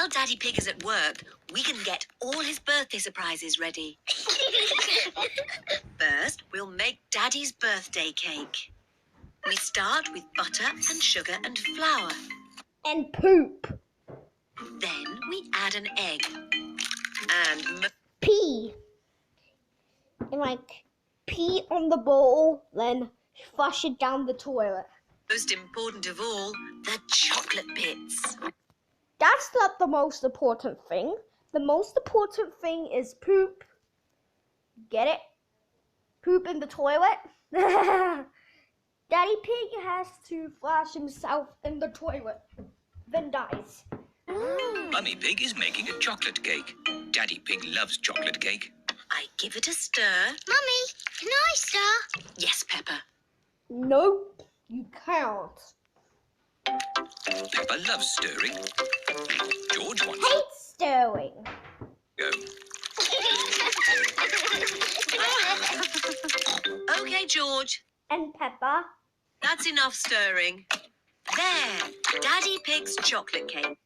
While Daddy Pig is at work, we can get all his birthday surprises ready. First, we'll make Daddy's birthday cake. We start with butter and sugar and flour. And poop. Then we add an egg. And Pee. And pee on the bowl, then flush it down the toilet. most important of all, the chocolate bits. That's not the most important thing. The most important thing is poop. Get it? Poop in the toilet. Daddy Pig has to flush himself in the toilet, then dies. Mummy Pig is making a chocolate cake. Daddy Pig loves chocolate cake. I give it a stir. Mummy, can I stir? Yes, Peppa. Nope, you can't. Peppa loves stirring. George wants Hate stirring. to go. Okay, George. And Peppa. That's enough stirring. There, Daddy Pig's chocolate cake.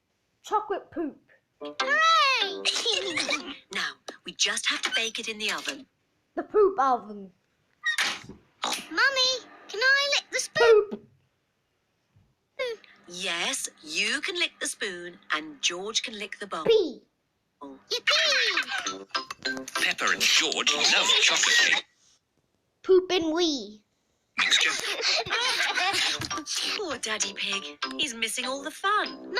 Chocolate poop. Hooray! Now, we just have to bake it in the oven. The poop oven. Mummy, can I lick the spoon? Poop. Yes, you can lick the spoon and George can lick the bowl. Pee. Yippee! Peppa and George love chocolate cake Poop and wee. mixture. Poor Daddy Pig. He's missing all the fun.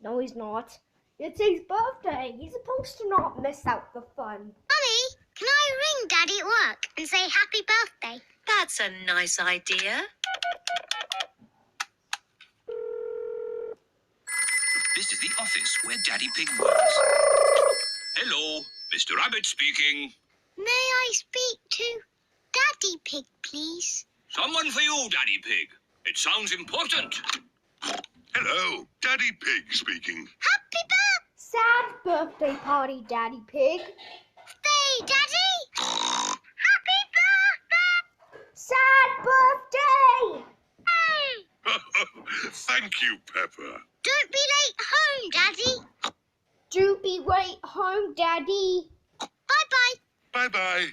No, he's not. It's his birthday. He's supposed to not miss out the fun. Mummy, can I ring Daddy at work and say happy birthday? That's a nice idea. This is the office where Daddy Pig works. Hello, Mr. Rabbit speaking. May I speak to Daddy Pig, please? Someone for you, Daddy Pig. It sounds important. Hello, Daddy Pig speaking. Happy Sad birthday party, Daddy Pig. birthday, Daddy! Happy birthday! Sad birthday! Thank you, Peppa. Don't be late home, Daddy. Do be right home, Daddy. Bye-bye. Bye-bye.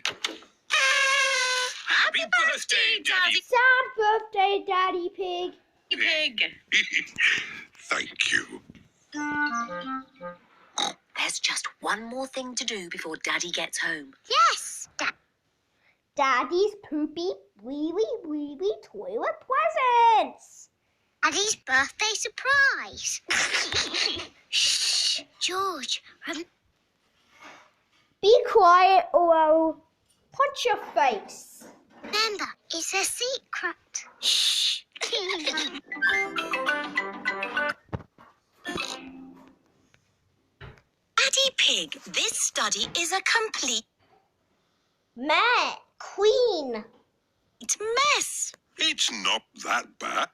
Happy birthday, Daddy. Sad birthday, Daddy Pig. Pig. Thank you. There's just one more thing to do before Daddy gets home. Yes, Daddy's poopy, wee toilet presents. Daddy's birthday surprise. Shh, George. Be quiet or I'll punch your face. Remember, it's a secret. Shh. Daddy Pig, this study is a complete Meh, Queen. mess. It's not that bad.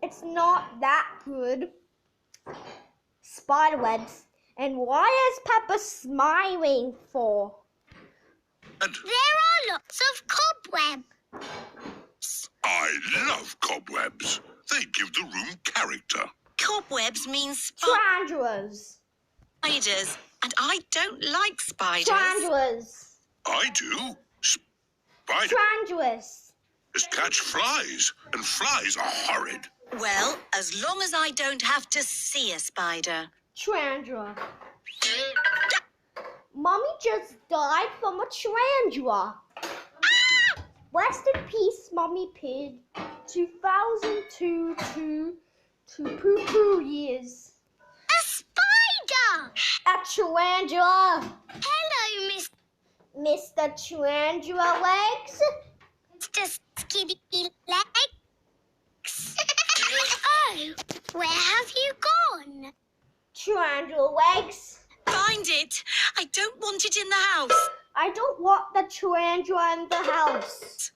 It's not that good. Spiderwebs. And why is Peppa smiling for? And There are lots of cobweb. I love cobwebs. They give the room character. Cobwebs means Tarantulas. spiders, and I don't like spiders. Tarantulas. I do. Spiders Tarantulas. catch flies, and flies are horrid. Well, as long as I don't have to see a spider. Tarantula. Mommy just died from a tarantula. Ah! Rest in peace, Mommy Pig. 2002 to poo-poo years. A spider! A tarantula. Hello, Mr. Tarantula Legs. Mr. Skinny Legs. Oh, where have you gone? Tarantula Legs. Find it. I don't want it in the house. I don't want the tarantula in the house.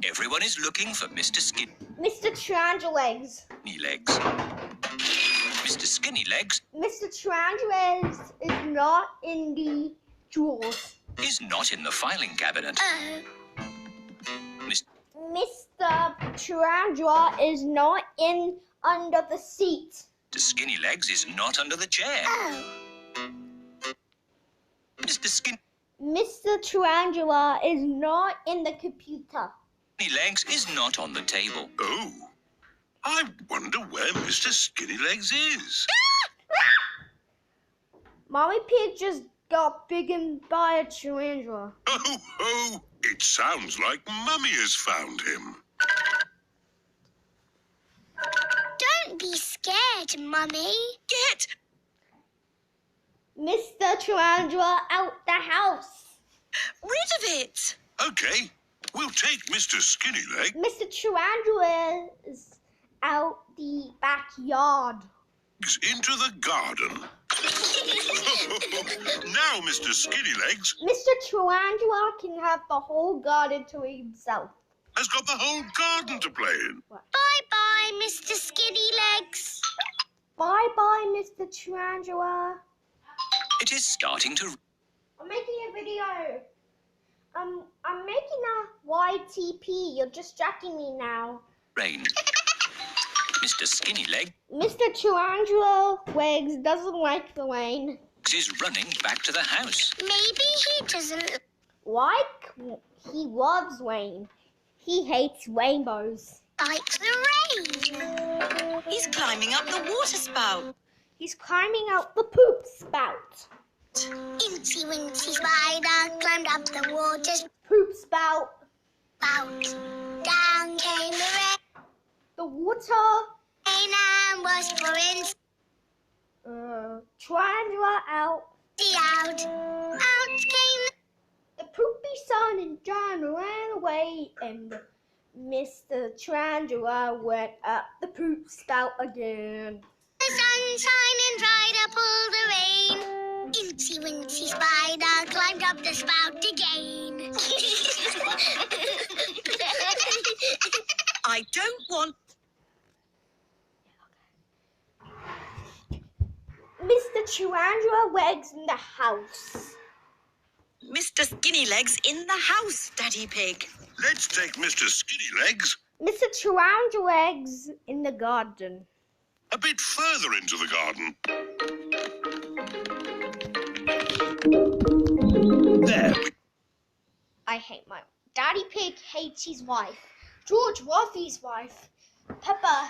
Everyone is looking for Mr. Skinny Mr. Tarantula Legs. Legs. Mr. Skinny Legs Mr. Tarantula is not in the drawers. is not in the filing cabinet. Oh, Mr. Tarantula is not in under the seat. The Skinny Legs is not under the chair. Oh, Mr. Skinny Mr. Tarantula is not in the computer. Legs is not on the table. Oh, I wonder where Mr. Skinnylegs is. Mommy Pig just got bitten by a tarantula. Oh, oh, it sounds like Mummy has found him. don't be scared, Mummy. Get! Mr. Tarantula out the house. Rid of it! Okay, we'll take Mr. Skinnyleg. Mr. Tarantula is out the backyard. Into the garden. Now, Mr. Skinnylegs Mr. Tarantula can have the whole garden to himself. has got the whole garden to play in. Bye-bye, Mr. Skinny Legs. Bye-bye, Mr. Tarantula. It is starting to I'm making a video. I'm making a YTP. You're distracting me now. rain. Mr. Skinny Legs Mr. Tarantula Legs doesn't like the rain. is running back to the house. Maybe he doesn't. Like, he loves rain. He hates rainbows. Like the rain. He's climbing up the water spout. He's climbing out the poop spout. Incy Wincy Spider climbed up the water Poop spout. spout. Down came the rain The water. and was pouring Tarantula out. out. Out came The poopy son and John ran away, and Mr. Tarantula went up the poop spout again. the sunshine and dried up all the rain. Incy Wincy Spider climbed up the spout again. I don't want... Mr. Tarantula Legs in the house. Mr. Skinnylegs in the house, Daddy Pig. Let's take Mr. Skinnylegs Mr. Tarantula Legs in the garden. a bit further into the garden. There. I hate my Daddy Pig hates his wife. George Ruffy's wife. Peppa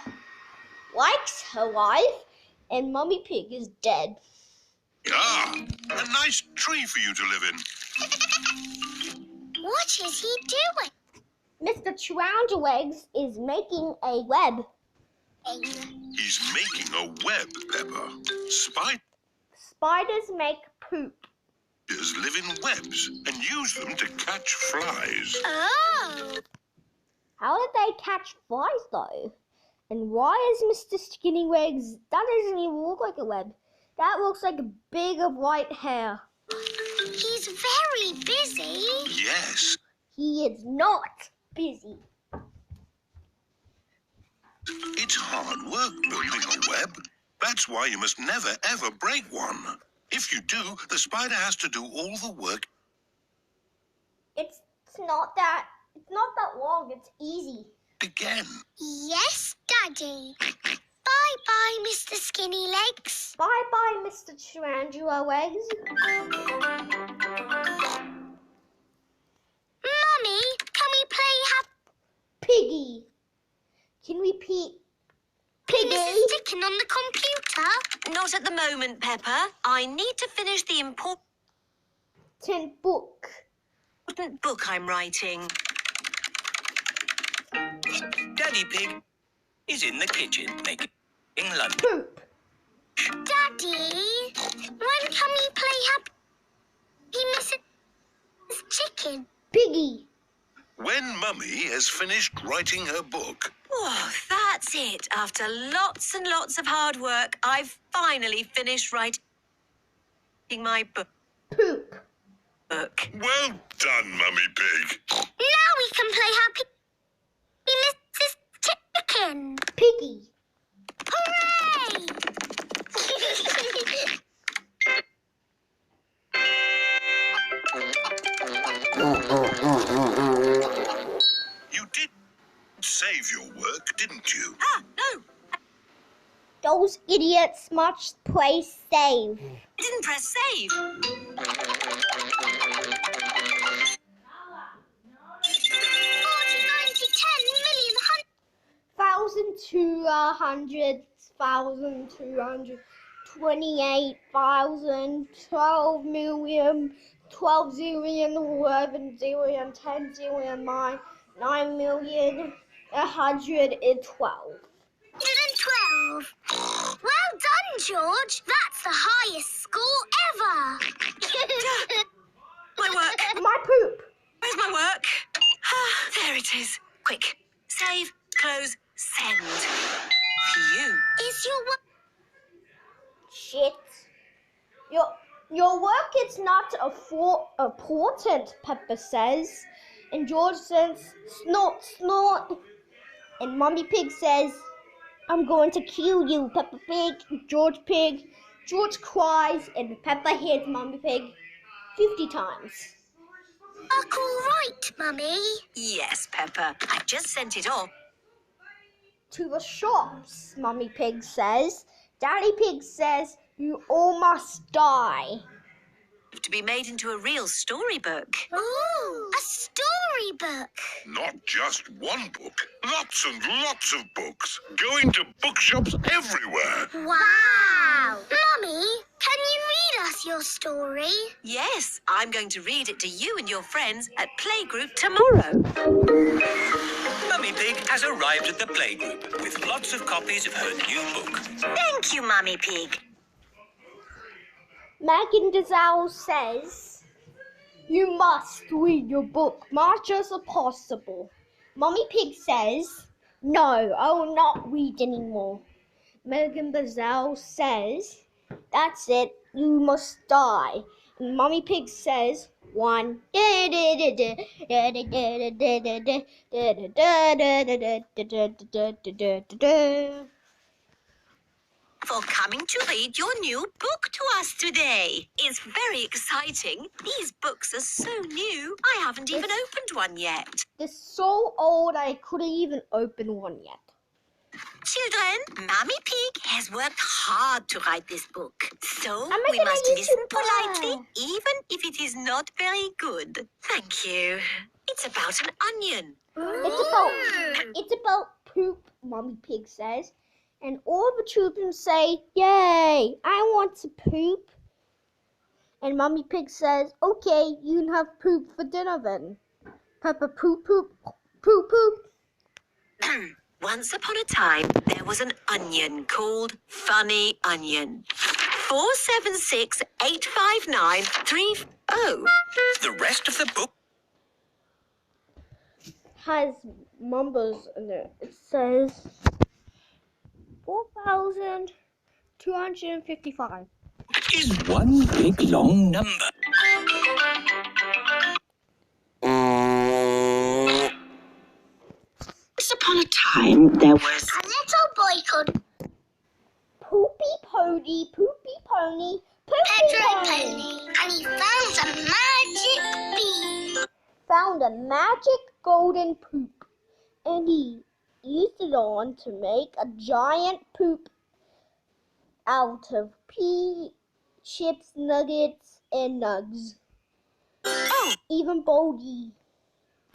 likes her wife, and Mummy Pig is dead. Ah, a nice tree for you to live in. What is he doing? Mr. Tarantula Legs is making a web. He's making a web, Peppa. Spiders make poop. Spiders live in webs and use them to catch flies. Oh, How did they catch flies though? And why is Mr. Skinny Legs? That doesn't even look like a web. That looks like a big of white hair. he's very busy. Yes, He is not busy. it's hard work building a web. That's why you must never ever break one. If you do, the spider has to do all the work. It's not that long. It's easy. Again. Yes, Daddy. Bye-bye, Mr. Skinny Legs. Bye bye, Mr. Tarantula Legs. Mummy, can we play Piggy. Can we Piggy? Mrs. Chicken on the computer? Not at the moment, Peppa. I need to finish the important Book. book I'm writing. Daddy Pig is in the kitchen making lunch. Poop. Daddy, when can we play Happy Mrs. Chicken? Piggy. When Mummy has finished writing her book. Oh, that's it. After lots and lots of hard work, I've finally finished writing my book. Poop. Well done, Mummy Pig. Now we can play Happy Mrs. Chicken. Piggy. Hooray! You did save your work, didn't you? Ah, no. Those Those idiots must play save. I didn't press save. 1,200,000, 12,000,000, 12 zillion, 11 zillion, 10 zillion, 9,000,000, 112. 112. Well done, George. That's the highest score ever. My work. My poop. Where's my work? Ah, there it is. Quick. Save, close, send. Phew. Is your work... Shit. Your work is not important, Peppa says. And George says, snort, snort. And Mummy Pig says, I'm going to kill you, Peppa Pig. George Pig. George cries, and Peppa hits Mummy Pig 50 times. Work all right, Mummy? Yes, Peppa. I've just sent it off. To the shops, Mummy Pig says. Daddy Pig says, you all must die. To be made into a real storybook. Ooh, a storybook. Not just one book, lots and lots of books. Going to bookshops everywhere. Wow. Mummy, can you read us your story? Yes, I'm going to read it to you and your friends at playgroup tomorrow. Mummy Pig has arrived at the playgroup with lots of copies of her new book. Thank you, Mummy Pig. Megan Dazal says, you must read your book much as possible. Mummy Pig says, no, I will not read anymore. Megan Dazal says, that's it, you must die. And Mummy Pig says, one. For coming to read your new book to us today. It's very exciting. These books are so new, I haven't even opened one yet. It's so old I couldn't even open one yet. Children, Mummy Pig has worked hard to write this book. So I'm we making a must listen YouTube politely, even if it is not very good. Thank you. It's about an onion. It's about poop, Mummy Pig says. And all the children say, yay, I want to poop. And Mummy Pig says, okay, you can have poop for dinner then. Peppa poop, poop, poop, poop. Once upon a time, there was an onion called Funny Onion. 4768593. Oh. The rest of the book Has numbers in it. It says 4,255. is one big long number. Once upon a time, there was... A little boy called Poopy Pony, Poopy Pony, Poopy Pedro Pony. Pony, and he found a magic bee. Found a magic golden poop, and he used it on to make a giant poop out of pea, chips, nuggets, and nugs. Oh, Even Baldy.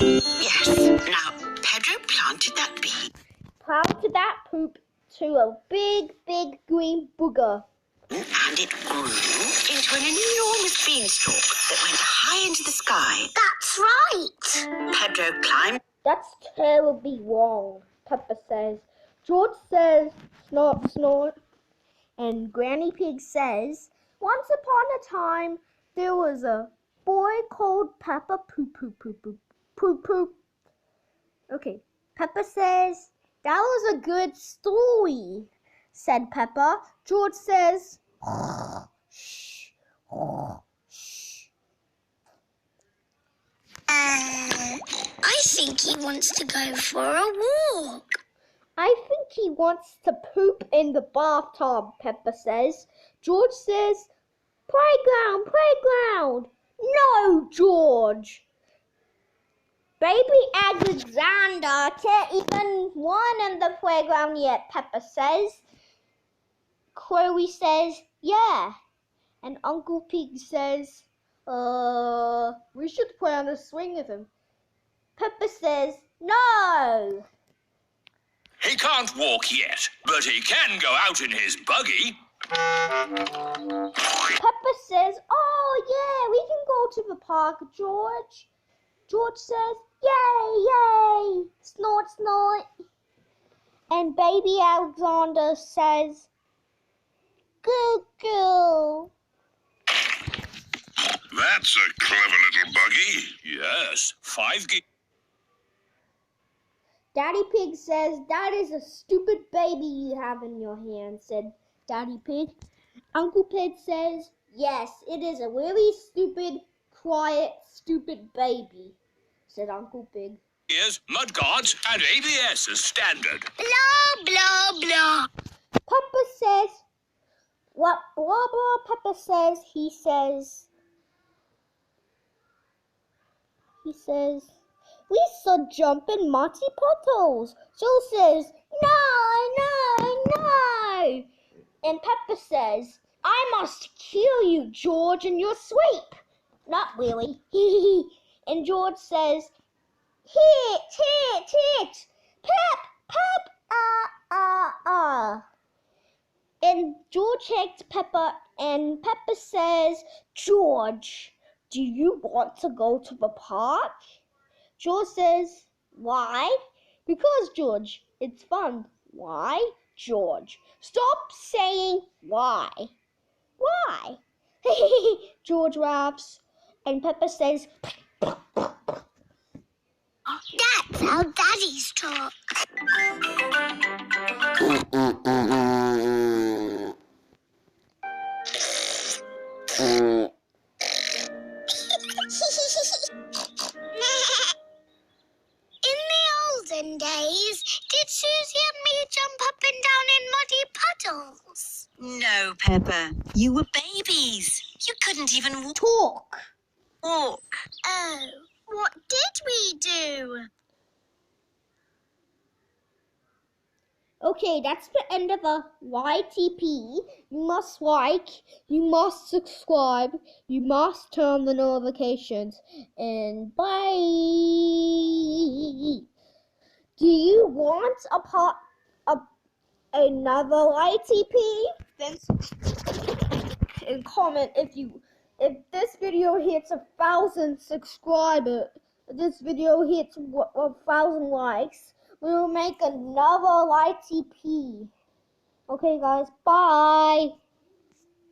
Yes. Now, Pedro planted that bee. Planted that poop to a big, big green booger. And it grew into an enormous beanstalk that went high into the sky. That's right. Pedro climbed. That's terribly wrong, Peppa says. George says, snort, snort. And Granny Pig says, once upon a time, there was a boy called Peppa Poop, poop, poop, poop, poop, poop. Okay, Peppa says, that was a good story, said Peppa. George says, shh, shh. I think he wants to go for a walk. I think he wants to poop in the bathtub, Peppa says. George says, playground, playground. No, George. Baby Alexander can't even run in the playground yet, Peppa says. Chloe says, yeah. And Uncle Pig says, we should play on a swing with him. Peppa says, no. He can't walk yet, but he can go out in his buggy. Peppa says, oh yeah, we can go to the park, George. George says, yay, yay, snort, snort. And baby Alexander says, goo, goo. That's a clever little buggy. Yes, 5 gig. Daddy Pig says, that is a stupid baby you have in your hand, said Daddy Pig. Uncle Pig says, yes, it is a really stupid, quiet, stupid baby, said Uncle Pig. Here's mudguards and ABS as standard. Blah, blah, blah. Peppa says, what blah blah Peppa says, he says, we should jump in muddy puddles. Joe says, no. And Peppa says, I must kill you, George, in your sleep. Not really. And George says, hit. Pep, And George hits Peppa, and Peppa says, George, do you want to go to the park? George says, why? Because, George, it's fun. Why, George? Stop saying why. Why? George laughs, and Peppa says, That's how daddies talk. In the olden days, did Susie and me jump up and down in muddy puddles? No, Peppa. You were babies. You couldn't even talk. walk. Oh, what did we do? Okay, that's the end of the YTP. You must like, you must subscribe, you must turn on the notifications, and bye. Do you want another YTP? Then and comment if this video hits 1,000 subscribers. If this video hits 1,000 likes, we will make another YTP. Okay, guys, bye.